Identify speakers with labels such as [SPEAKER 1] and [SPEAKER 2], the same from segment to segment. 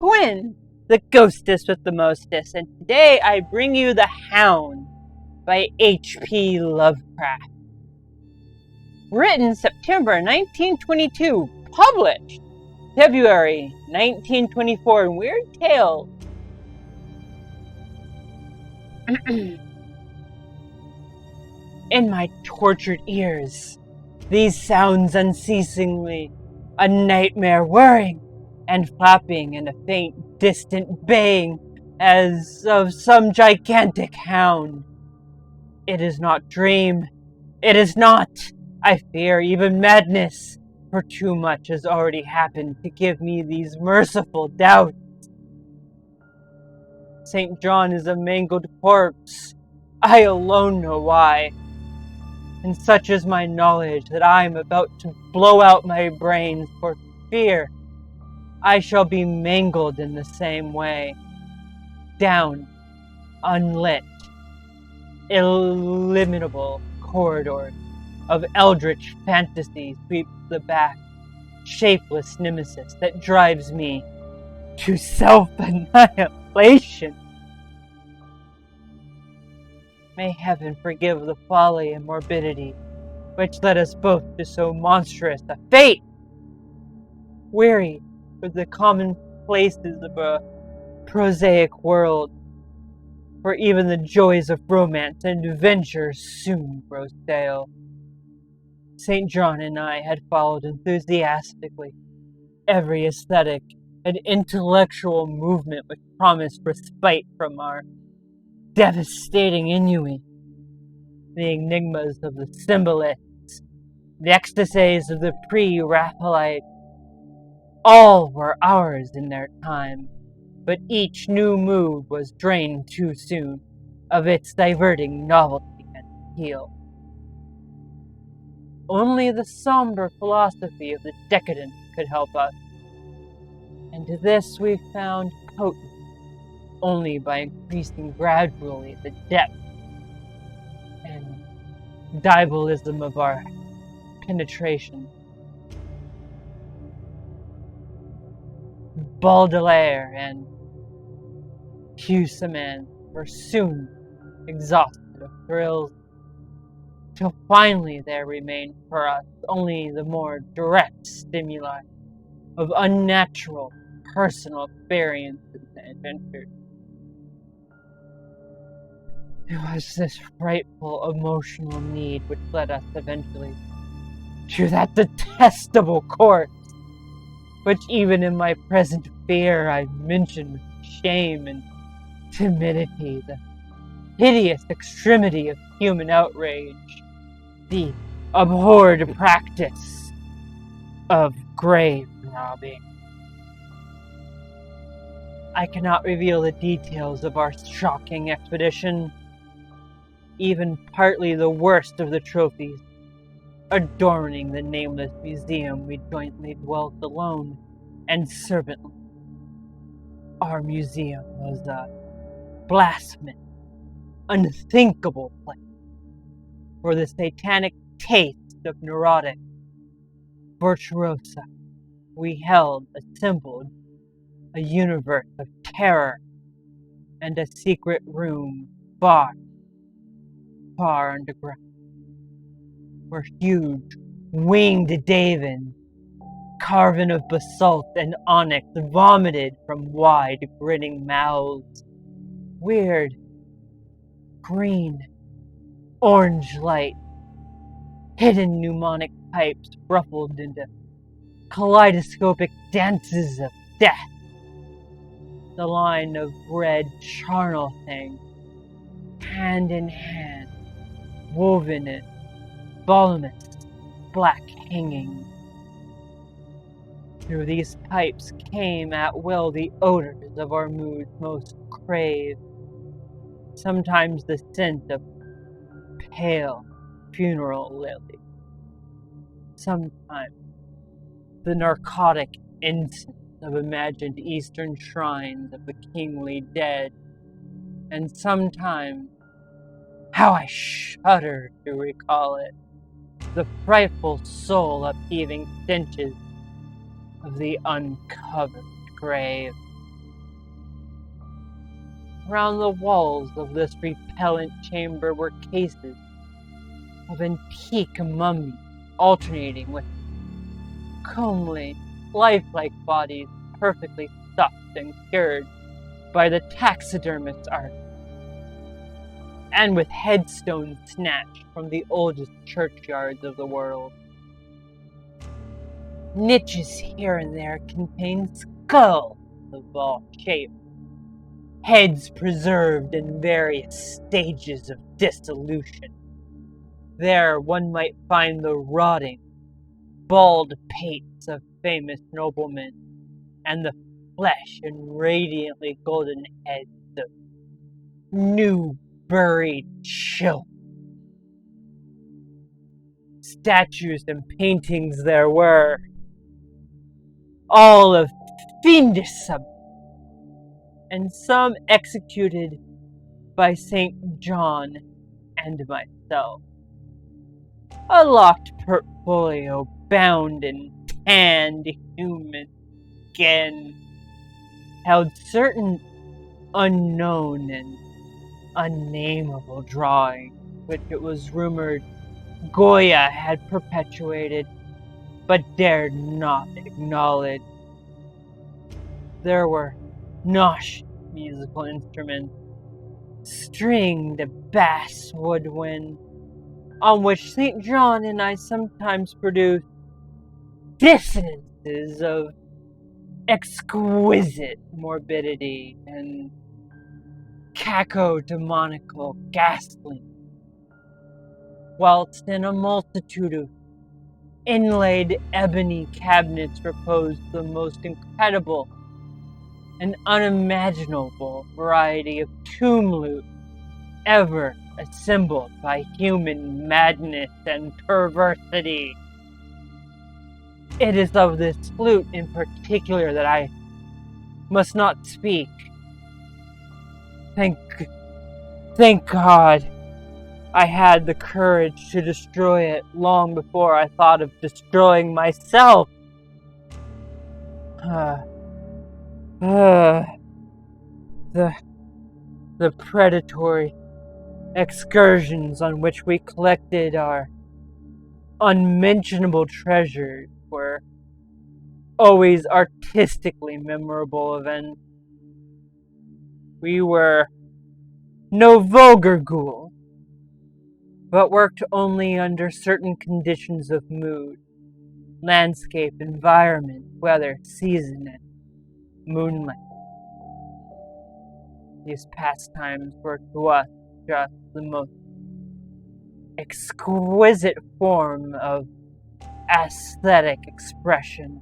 [SPEAKER 1] Gwen, the ghostess with the mostest, and today I bring you The Hound by HP Lovecraft. Written September 1922, published February 1924 in Weird Tales. In my tortured ears, these sounds unceasingly, a nightmare whirring and flapping and a faint, distant baying as of some gigantic hound. It is not dream. It is not, I fear, even madness, for too much has already happened to give me these merciful doubts. St. John is a mangled corpse. I alone know why. And such is my knowledge that I am about to blow out my brains for fear I shall be mangled in the same way. Down, unlit, illimitable corridors of eldritch fantasy sweeps the back, shapeless nemesis that drives me to self-annihilation. May heaven forgive the folly and morbidity which led us both to so monstrous a fate. Weary with the commonplaces of a prosaic world, where even the joys of romance and adventure soon grow stale, St. John and I had followed enthusiastically every aesthetic and intellectual movement which promised respite from our devastating ennui. The enigmas of the symbolists, the ecstasies of the pre-Raphaelite, all were ours in their time, but each new mood was drained too soon of its diverting novelty and appeal. Only the somber philosophy of the decadent could help us, and to this we found potent only by increasing gradually the depth and diabolism of our penetration. Baudelaire and Huysmans were soon exhausted of thrills, till finally there remained for us only the more direct stimuli of unnatural personal experiences and adventures. It was this frightful emotional need which led us eventually to that detestable course, which even in my present fear I mention with shame and timidity, the hideous extremity of human outrage, the abhorred practice of grave robbing. I cannot reveal the details of our shocking expedition, even partly the worst of the trophies adorning the nameless museum we jointly dwelt alone and servantly. Our museum was a blasphemous, unthinkable place for the satanic taste of neurotic virtuosa. We held, assembled, a universe of terror and a secret room far, far underground, where huge winged Davins, carven of basalt and onyx, vomited from wide grinning mouths. Weird green, orange light, hidden mnemonic pipes ruffled into kaleidoscopic dances of death. The line of red charnel things, hand in hand, woven in voluminous black hangings. Through these pipes came at will the odors of our moods most craved, sometimes the scent of pale funeral lily, sometimes the narcotic incense of imagined eastern shrines of the kingly dead, and sometimes, how I shudder to recall it, the frightful soul-upheaving stenches of the uncovered grave. Around the walls of this repellent chamber were cases of antique mummies, alternating with comely, lifelike bodies perfectly stuffed and cured by the taxidermist's art, and with headstones snatched from the oldest churchyards of the world. Niches here and there contained skulls of all shapes, heads preserved in various stages of dissolution. There one might find the rotting, bald pates of famous noblemen, and the flesh and radiantly golden heads of new buried children. Statues and paintings there were, all of fiendish subjects, and some executed by St. John and myself. A locked portfolio bound in tanned human skin held certain unknown and unnameable drawings, which it was rumored Goya had perpetuated, but dared not acknowledge. There were nauseous musical instruments, stringed bass woodwind, on which St. John and I sometimes produced dissonances of exquisite morbidity and cacodemoniacal ghastly, whilst in a multitude of inlaid ebony cabinets reposed the most incredible and unimaginable variety of tomb loot ever assembled by human madness and perversity. It is of this flute in particular that I must not speak. Thank God I had the courage to destroy it long before I thought of destroying myself. The predatory excursions on which we collected our unmentionable treasures were always artistically memorable events. We were no vulgar ghouls, but worked only under certain conditions of mood, landscape, environment, weather, season, and moonlight. These pastimes were to us just the most exquisite form of aesthetic expression,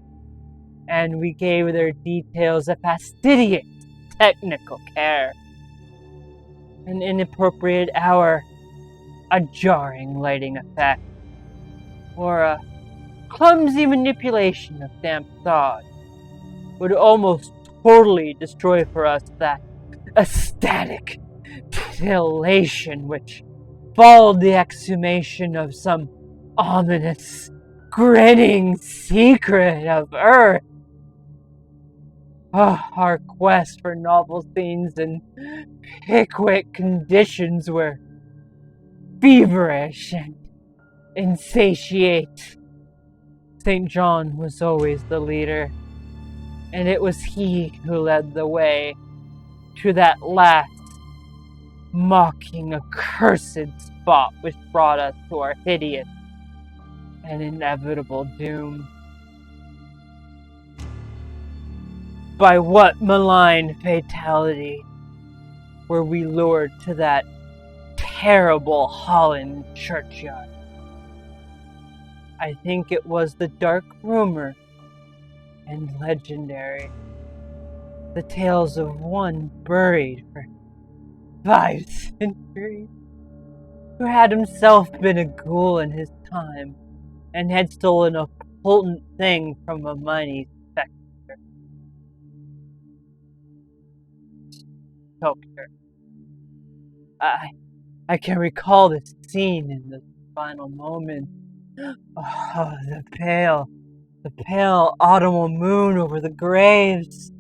[SPEAKER 1] and we gave their details a fastidious technical care. An inappropriate hour, a jarring lighting effect, or a clumsy manipulation of damp sod would almost totally destroy for us that ecstatic titillation which followed the exhumation of some ominous, grinning secret of Earth. Our quest for novel scenes and pickwick conditions were feverish and insatiate. St. John was always the leader, and it was he who led the way to that last, mocking, accursed spot which brought us to our hideous and inevitable doom. By what malign fatality were we lured to that terrible Holland churchyard? I think it was the dark rumor and legendary, the tales of one buried for 5 centuries, who had himself been a ghoul in his time and had stolen a potent thing from a money spectre. I can recall this scene in the final moment. Oh, the pale autumnal moon over the graves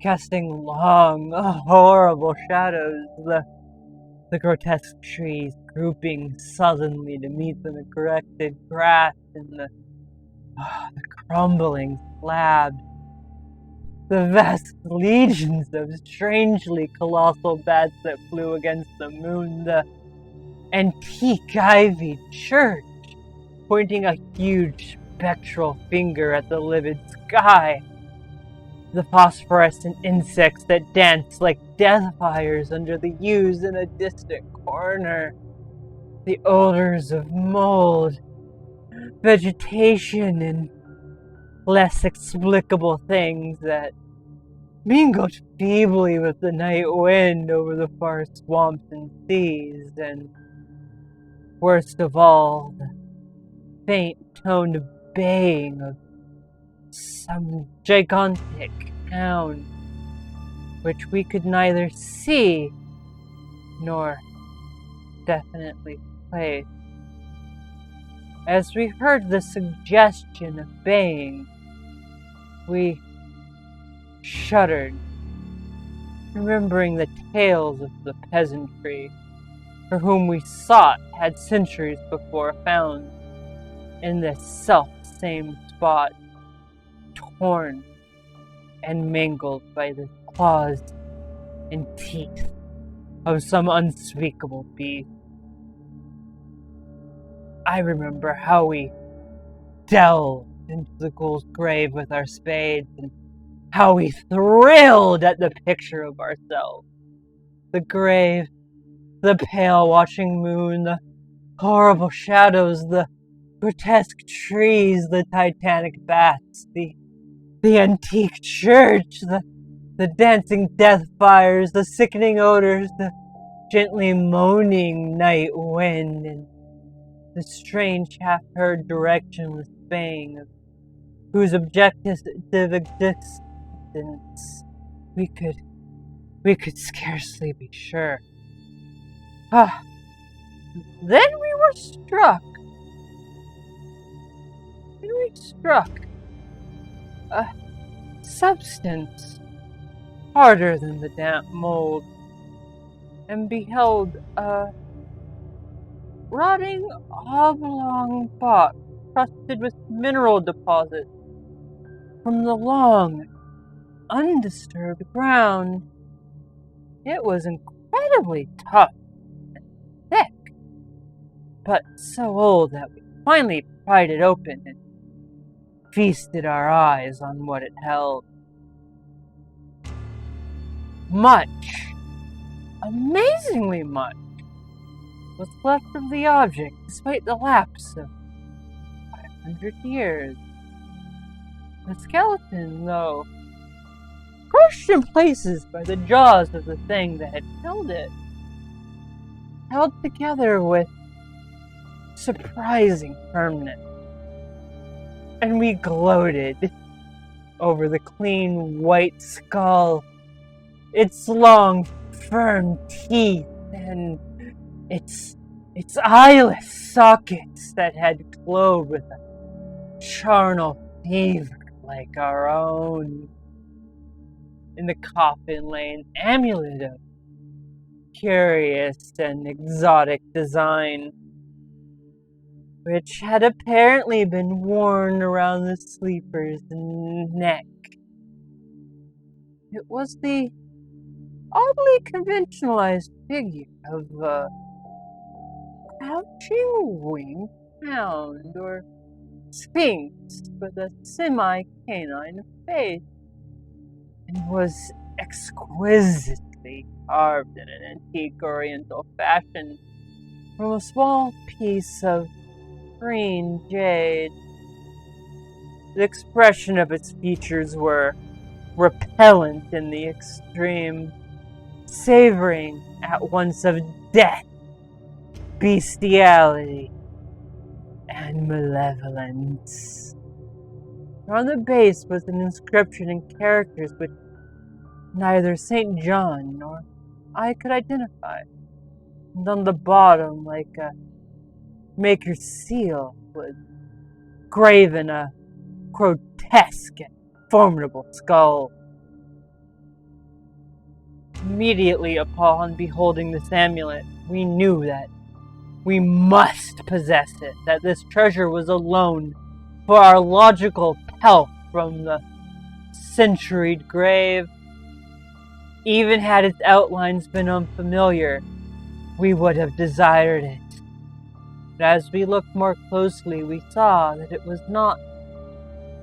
[SPEAKER 1] casting long, horrible shadows, the grotesque trees grouping sullenly to meet the neglected grass and the crumbling slabs, the vast legions of strangely colossal bats that flew against the moon, the antique ivied church pointing a huge spectral finger at the livid sky, the phosphorescent insects that danced like death fires under the yews in a distant corner, the odors of mold, vegetation, and less explicable things that mingled feebly with the night wind over the far swamps and seas, and worst of all, the faint toned baying of some gigantic hound, which we could neither see nor definitely place. As we heard the suggestion of baying, we shuddered, remembering the tales of the peasantry, for whom we sought had centuries before found in this self-same spot, torn and mangled by the claws and teeth of some unspeakable beast. I remember how we delved into the ghoul's grave with our spades, and how we thrilled at the picture of ourselves. The grave, the pale watching moon, the horrible shadows, the grotesque trees, the titanic bats, the antique church, the dancing death fires, the sickening odors, the gently moaning night wind, and the strange half-heard directionless baying of whose objective existence we could scarcely be sure. Then we were struck. A substance harder than the damp mold, and beheld a rotting oblong box crusted with mineral deposits from the long, undisturbed ground. It was incredibly tough and thick, but so old that we finally pried it open and feasted our eyes on what it held. Much, amazingly much, was left of the object despite the lapse of 500 years. The skeleton, though crushed in places by the jaws of the thing that had killed it, held together with surprising firmness, and we gloated over the clean white skull, its long, firm teeth, and its eyeless sockets that had glowed with a charnel fever like our own. In the coffin lay an amulet of curious and exotic design, which had apparently been worn around the sleeper's neck. It was the oddly conventionalized figure of a crouching winged hound or sphinx with a semi-canine face, and was exquisitely carved in an antique oriental fashion from a small piece of green jade. The expression of its features were repellent in the extreme, savoring at once of death, bestiality, and malevolence. On the base was an inscription in characters which neither St. John nor I could identify, and on the bottom, like a maker's seal, was graven a grotesque and formidable skull. Immediately upon beholding this amulet, we knew that we must possess it, that this treasure was a loan for our logical pelf from the centuried grave. Even had its outlines been unfamiliar, we would have desired it. But as we looked more closely, we saw that it was not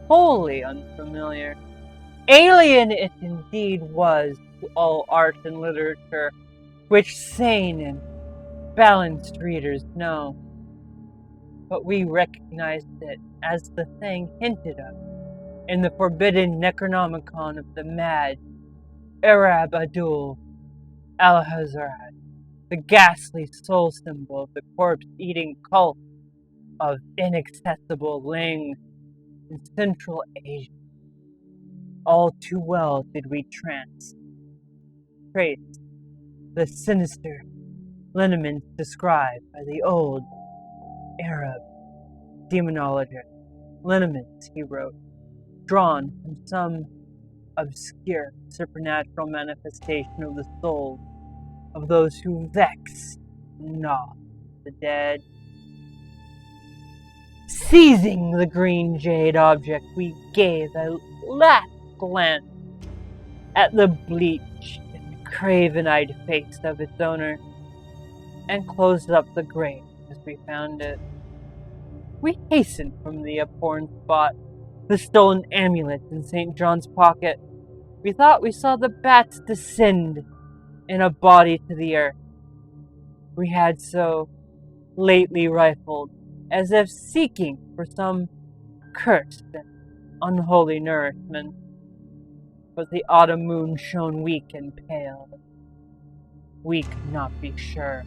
[SPEAKER 1] wholly unfamiliar. Alien it indeed was to all art and literature, which sane and balanced readers know. But we recognized it as the thing hinted of in the forbidden Necronomicon of the mad Arab Abdul al-Hazard, the ghastly soul symbol of the corpse-eating cult of inaccessible Ling in Central Asia. All too well did we trace the sinister lineaments described by the old Arab demonologist. Lineaments, he wrote, drawn from some obscure supernatural manifestation of the soul of those who vex not the dead. Seizing the green jade object, we gave a last glance at the bleached and craven-eyed face of its owner, and closed up the grave as we found it. We hastened from the abhorrent spot, the stolen amulet in St. John's pocket. We thought we saw the bats descend in a body to the earth we had so lately rifled, as if seeking for some cursed and unholy nourishment. But the autumn moon shone weak and pale. We could not be sure.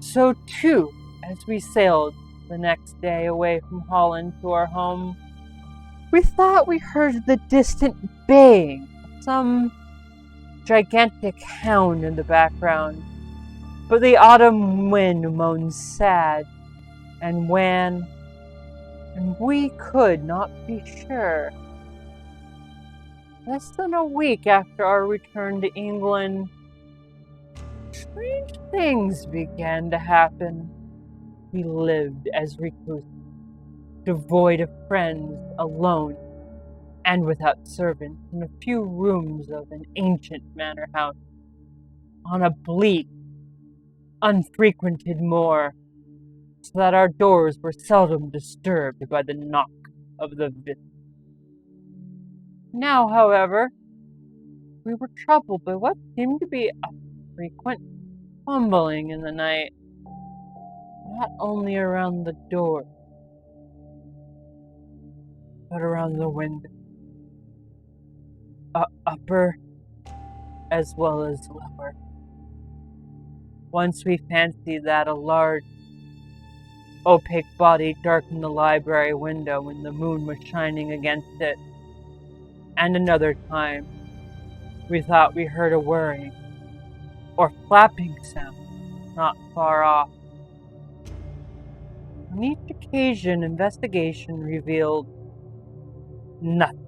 [SPEAKER 1] So too, as we sailed the next day away from Holland to our home, we thought we heard the distant baying of some gigantic hound in the background. But the autumn wind moaned sad and wan, and we could not be sure. Less than a week after our return to England, strange things began to happen. We lived as recluses, devoid of friends, alone, and without servants, in a few rooms of an ancient manor house, on a bleak, unfrequented moor, so that our doors were seldom disturbed by the knock of the visitor. Now, however, we were troubled by what seemed to be a frequent fumbling in the night, not only around the door, but around the window, upper as well as lower. Once we fancied that a large, opaque body darkened the library window when the moon was shining against it, and another time we thought we heard a whirring or flapping sound not far off. On each occasion, investigation revealed nothing,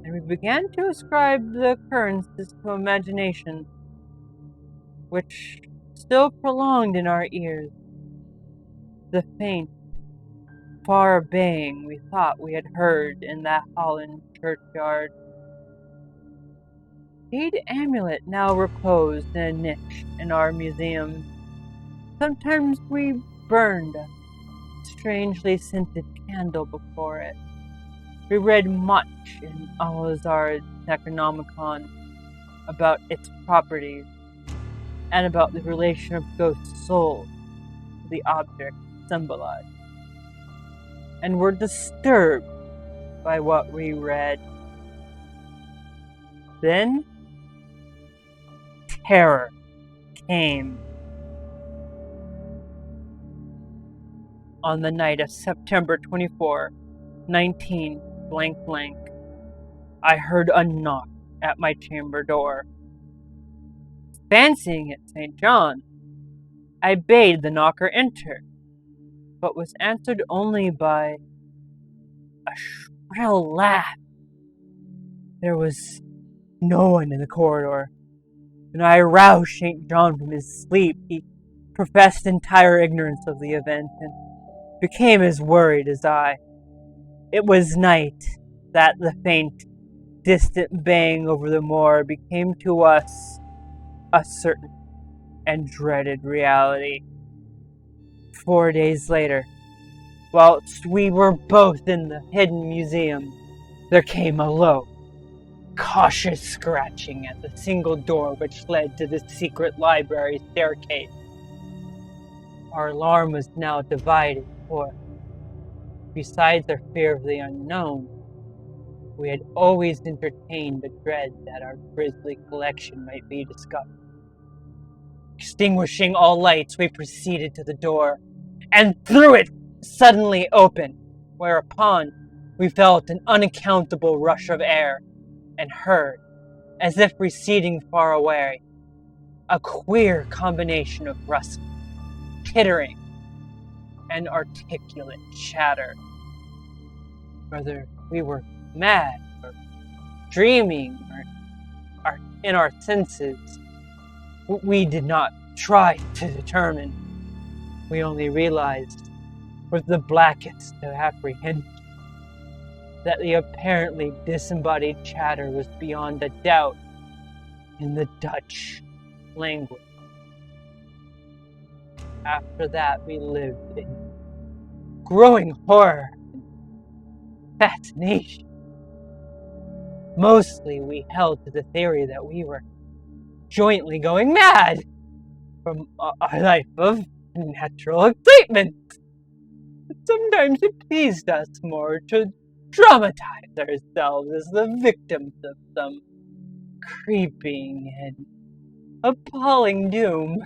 [SPEAKER 1] and we began to ascribe the occurrences to imagination, which still prolonged in our ears the faint, far baying we thought we had heard in that Holland churchyard. The jade amulet now reposed in a niche in our museum. Sometimes we burned a strangely scented candle before it. We read much in Al-Azhar's Necronomicon about its properties and about the relation of ghost souls to the object symbolized, and were disturbed by what we read. Then terror came. On the night of September 24, 19 blank blank, I heard a knock at my chamber door. Fancying it St. John, I bade the knocker enter, but was answered only by a shrill laugh There was no one in the corridor, and I aroused St. John from his sleep. He professed entire ignorance of the event and became as worried as I. It was night that the faint, distant bang over the moor became to us a certain and dreaded reality. 4 days later, whilst we were both in the hidden museum, there came a low, cautious scratching at the single door which led to the secret library staircase. Our alarm was now divided, for, besides our fear of the unknown, we had always entertained the dread that our grisly collection might be discovered. Extinguishing all lights, we proceeded to the door, and threw it suddenly open, whereupon we felt an unaccountable rush of air, and heard, as if receding far away, a queer combination of rustling, tittering, and articulate chatter. Whether we were mad, or dreaming, or in our senses, we did not try to determine. We only realized, with the blackest of apprehension, that the apparently disembodied chatter was beyond a doubt in the Dutch language. After that, we lived in growing horror and fascination. Mostly, we held to the theory that we were jointly going mad from our life of natural excitement. Sometimes it pleased us more to dramatize ourselves as the victims of some creeping and appalling doom.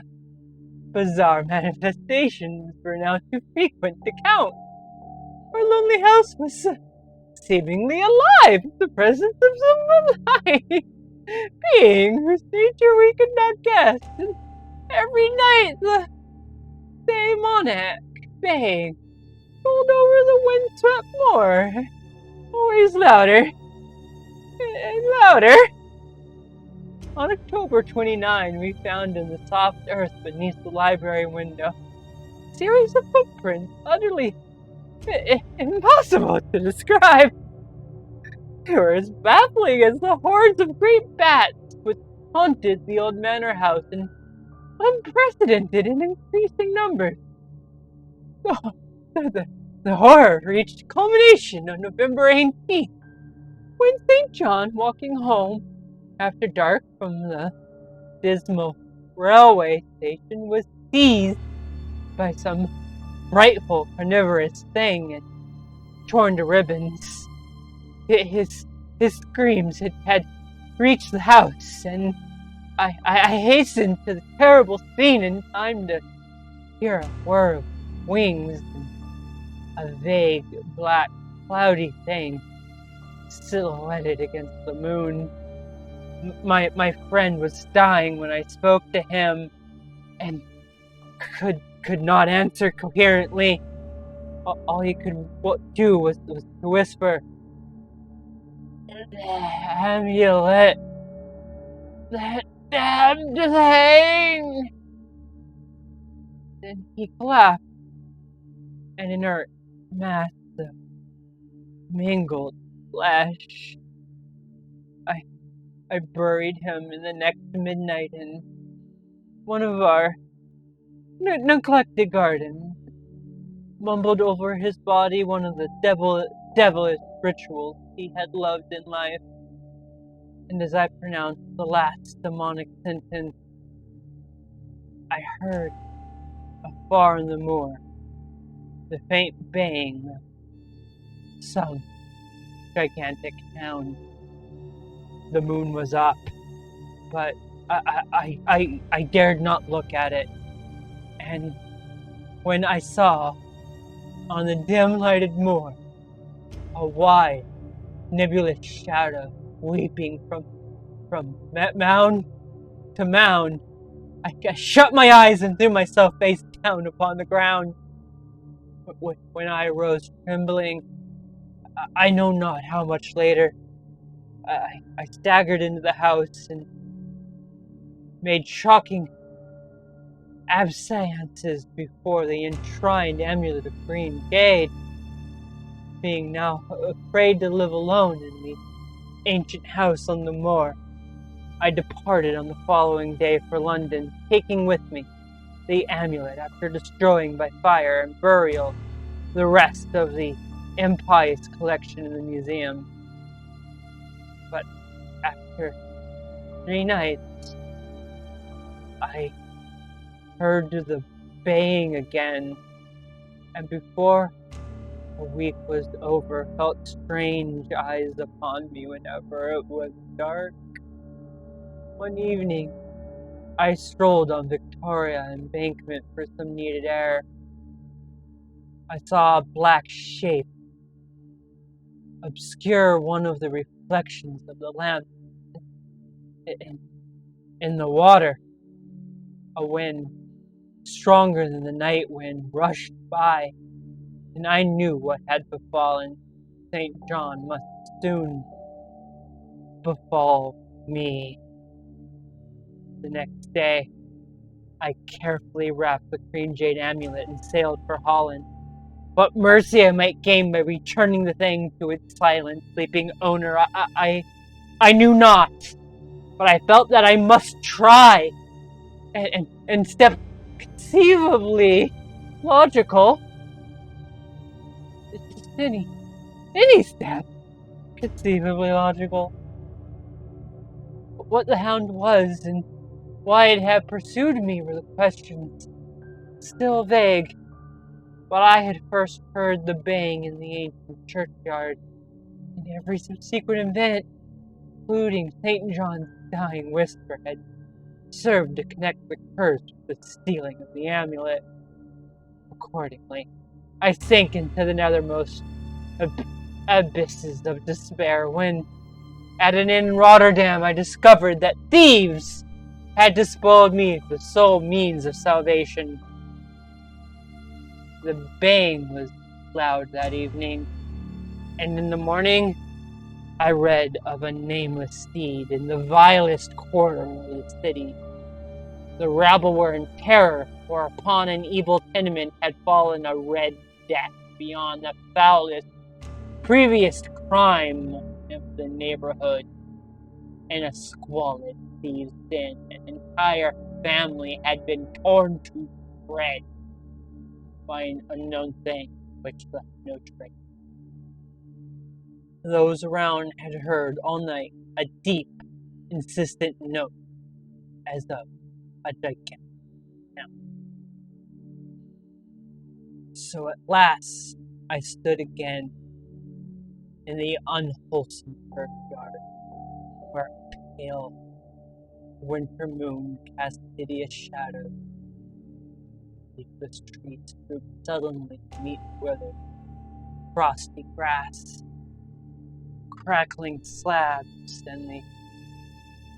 [SPEAKER 1] Bizarre manifestations were now too frequent to count. Our lonely house was seemingly alive in the presence of some alive being whose nature we could not guess. And every night the demoniac bang rolled over the windswept moor, always louder and louder. On October 29, we found in the soft earth beneath the library window a series of footprints utterly impossible to describe. They were as baffling as the hordes of great bats which haunted the old manor house in unprecedented and increasing numbers. The horror reached culmination on November 18th, when St. John, walking home after dark from the dismal railway station, was seized by some frightful carnivorous thing and torn to ribbons. His screams had reached the house, and I hastened to the terrible scene in time to hear a whir of wings and a vague, black, cloudy thing silhouetted against the moon. My friend was dying when I spoke to him, and could not answer coherently. All he could do was to whisper, "The amulet! That damned thing!" Then he collapsed, an inert mass of mingled flesh. I buried him in the next midnight in one of our neglected gardens, mumbled over his body one of the devilish rituals he had loved in life, and as I pronounced the last demonic sentence, I heard, afar in the moor, the faint baying of some gigantic hound. The moon was up, but I dared not look at it, and when I saw, on the dim-lighted moor, a wide, nebulous shadow leaping from mound to mound, I shut my eyes and threw myself face down upon the ground. When I arose trembling, I know not how much later, I staggered into the house and made shocking abseisances before the enshrined amulet of green jade. Being now afraid to live alone in the ancient house on the moor, I departed on the following day for London, taking with me the amulet after destroying by fire and burial the rest of the impious collection in the museum. But after 3 nights, I heard the baying again, and before a week was over, felt strange eyes upon me whenever it was dark. One evening, I strolled on Victoria Embankment for some needed air. I saw a black shape obscure one of the reflections of the lamp in the water. A wind, stronger than the night wind, rushed by, and I knew what had befallen St. John must soon befall me. The next day, I carefully wrapped the green jade amulet and sailed for Holland. What mercy I might gain by returning the thing to its silent, sleeping owner, I knew not, but I felt that I must try, and step conceivably logical. It's just any step conceivably logical. But what the hound was and why it had pursued me were the questions still vague. But I had first heard the baying in the ancient churchyard, and every subsequent event, including St. John's dying whisper, had served to connect the curse with the stealing of the amulet. Accordingly, I sank into the nethermost abysses of despair when, at an inn in Rotterdam, I discovered that thieves had despoiled me of the sole means of salvation. The baying was loud that evening, and in the morning I read of a nameless steed in the vilest quarter of the city. The rabble were in terror, for upon an evil tenement had fallen a red death beyond the foulest previous crime of the neighborhood. In a squalid thieves' den, an entire family had been torn to shreds by an unknown thing which left no trace. Those around had heard all night a deep, insistent note, as of a gigantic sound. So at last I stood again in the unwholesome churchyard, where a pale winter moon cast hideous shadows. Leafless trees drooped suddenly to meet withered, frosty grass, crackling slabs, and the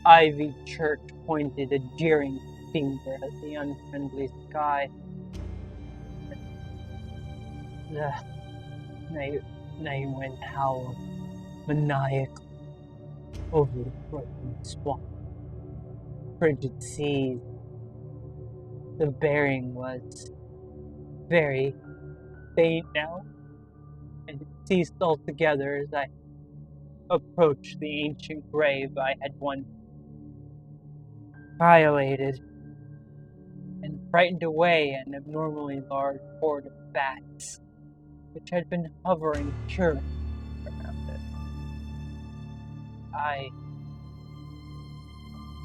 [SPEAKER 1] ivy church pointed a jeering finger at the unfriendly sky. The night wind howled maniacally over the frozen swamp, frigid seas. The bearing was very faint now, and it ceased altogether as I approached the ancient grave I had once violated, and frightened away an abnormally large horde of bats which had been hovering curiously around it.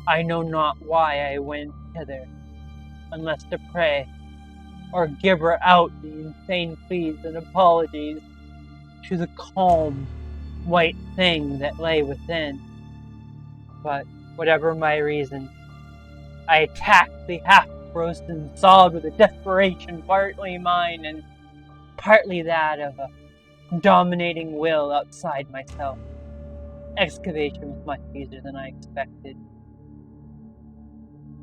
[SPEAKER 1] I know not why I went hither, unless to pray, or gibber out the insane pleas and apologies to the calm, white thing that lay within. But whatever my reason, I attacked the half-frozen sod with a desperation partly mine and partly that of a dominating will outside myself. Excavation was much easier than I expected.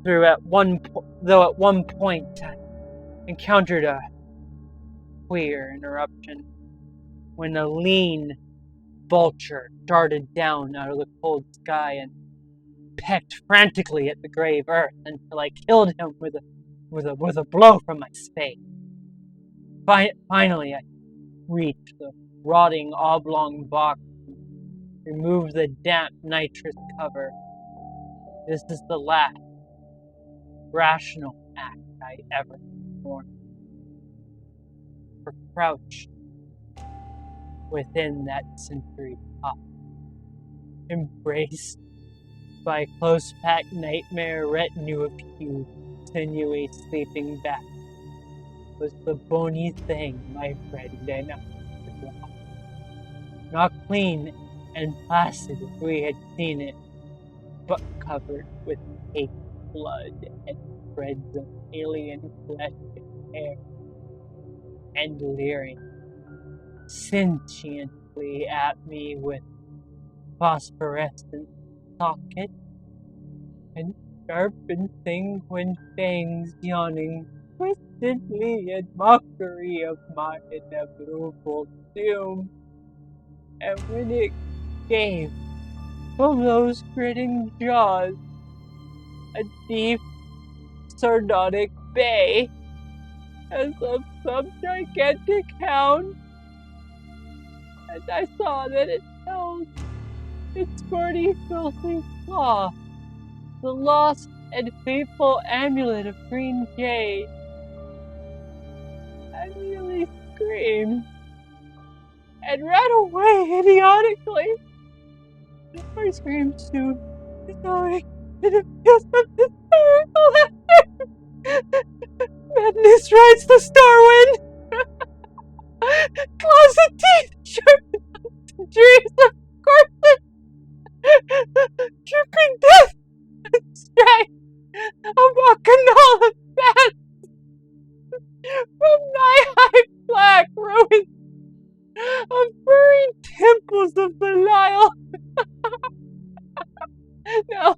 [SPEAKER 1] Though at one point I encountered a queer interruption when a lean, vulture darted down out of the cold sky and pecked frantically at the grave earth until I killed him with a blow from my spade. Finally, I reached the rotting oblong box and removed the damp nitrous cover. This is the last rational act I ever performed. For crouched within that century top, embraced by a close-packed nightmare retinue of huge, sinewy sleeping bats, was the bony thing my friend and I had drawn. Not clean and placid as we had seen it, but covered with caked blood and threads of alien flesh and hair, and leering sentiently at me with phosphorescent socket and sharp and sanguine fangs yawning twistedly in mockery of my inevitable doom. And when it came from those gritting jaws, a deep, sardonic bay, as of some gigantic hound, and I saw that it held its sporty, filthy claw, the lost and faithful amulet of green jade. I nearly screamed and ran away idiotically. I screamed soon, knowing that it feels something hysterical. Madness rides the star wind. Claws and teeth sharp dreams of corpses. Dripping death and strife. A bacchanal of bats from thigh-high black ruins of furry temples of Belial. Now,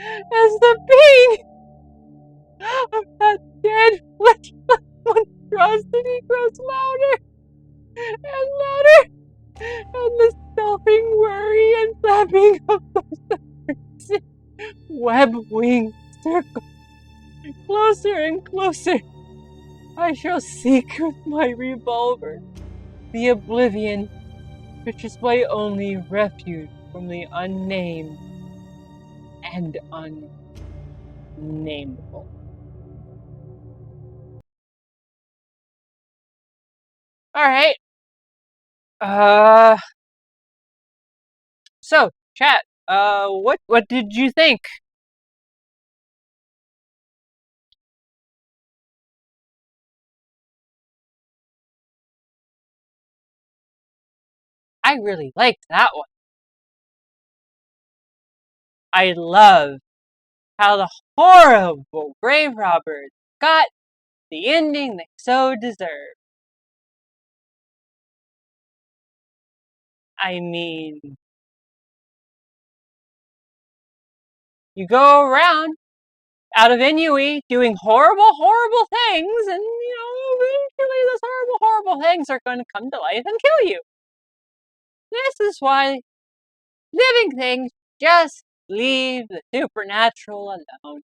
[SPEAKER 1] as the pain of that dead, fleshless monstrosity grows louder and louder, and the stealthing worry and flapping of those web-winged circles closer and closer, I shall seek with my revolver the oblivion which is my only refuge from the unnamed and unnameable. Alright. So, chat, what did you think? I really liked that one. I love how the horrible grave robbers got the ending they so deserved. I mean, you go around out of ennui doing horrible things, and eventually those horrible things are going to come to life and kill you. This is why living things just leave the supernatural alone.